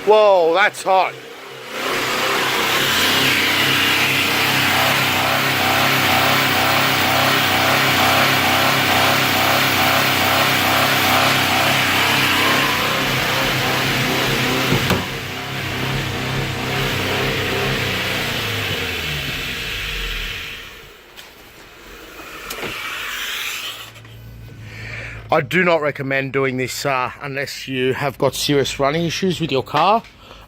Whoa, that's hot. I do not recommend doing this unless you have got serious running issues with your car.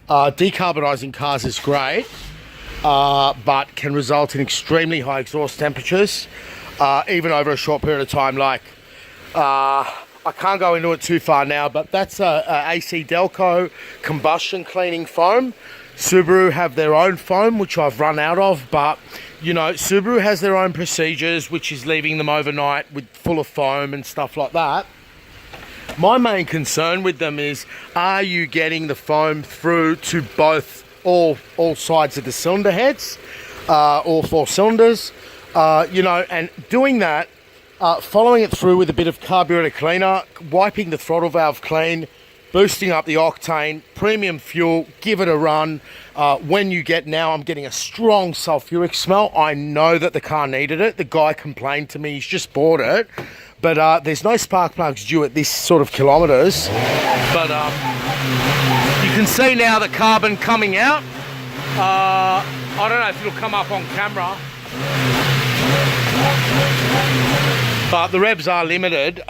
Decarbonising cars is great, but can result in extremely high exhaust temperatures, even over a short period of time. Like, I can't go into it too far now, but that's a AC Delco combustion cleaning foam. Subaru have their own foam, which I've run out of, but you know, Subaru has their own procedures, which is leaving them overnight with full of foam and stuff like that. My main concern with them is, are you getting the foam through to all sides of the cylinder heads, all 4 cylinders, you know, and doing that, following it through with a bit of carburetor cleaner, wiping the throttle valve clean, boosting up the octane, premium fuel, give it a run. When you get, now I'm getting a strong sulfuric smell. I know that the car needed it. The guy complained to me, he's just bought it. But there's no spark plugs due at this sort of kilometres. But you can see now the carbon coming out. I don't know if it'll come up on camera, but the revs are limited.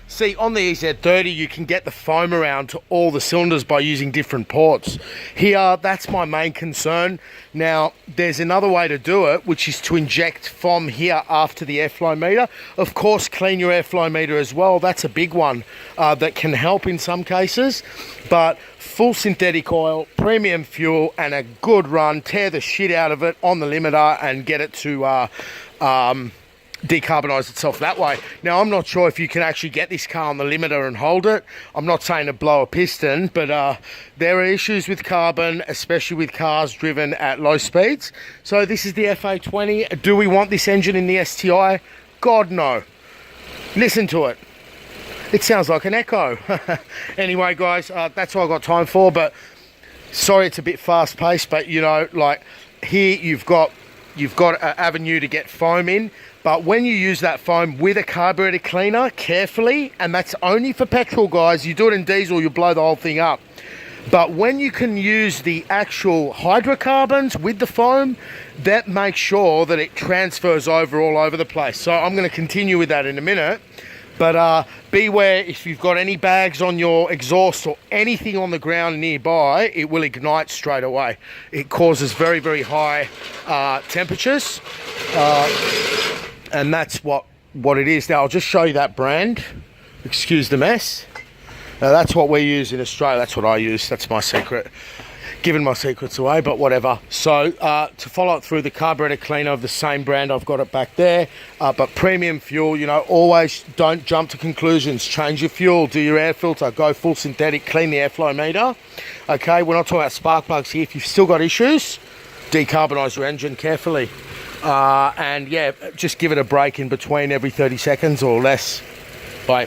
See, on the EZ30 you can get the foam around to all the cylinders by using different ports. Here, that's my main concern. Now, there's another way to do it, which is to inject from here after the airflow meter. Of course, clean your airflow meter as well. That's a big one that can help in some cases. But full synthetic oil, premium fuel, and a good run. Tear the shit out of it on the limiter and get it to decarbonise itself that way. Now, I'm not sure if you can actually get this car on the limiter and hold it. I'm not saying to blow a piston, but there are issues with carbon, especially with cars driven at low speeds. So this is the FA20. Do we want this engine in the STI? God, no. Listen to it. It sounds like an Echo. Anyway, guys, that's all I've got time for, but sorry it's a bit fast-paced, but, you know, like, here you've got an avenue to get foam in. But when you use that foam with a carburetor cleaner carefully, and that's only for petrol, guys, you do it in diesel, you blow the whole thing up. But when you can use the actual hydrocarbons with the foam, that makes sure that it transfers over all over the place. So I'm going to continue with that in a minute. But beware, if you've got any bags on your exhaust or anything on the ground nearby, it will ignite straight away. It causes very, very high temperatures. And that's what it is. Now, I'll just show you that brand. Excuse the mess. Now, that's what we use in Australia. That's what I use. That's my secret. Giving my secrets away, but whatever. So, to follow it through, the carburetor cleaner of the same brand, I've got it back there. But premium fuel, you know, always don't jump to conclusions. Change your fuel, do your air filter, go full synthetic, clean the airflow meter. Okay, we're not talking about spark plugs here. If you've still got issues, decarbonise your engine carefully. And yeah, just give it a break in between every 30 seconds or less. Bye.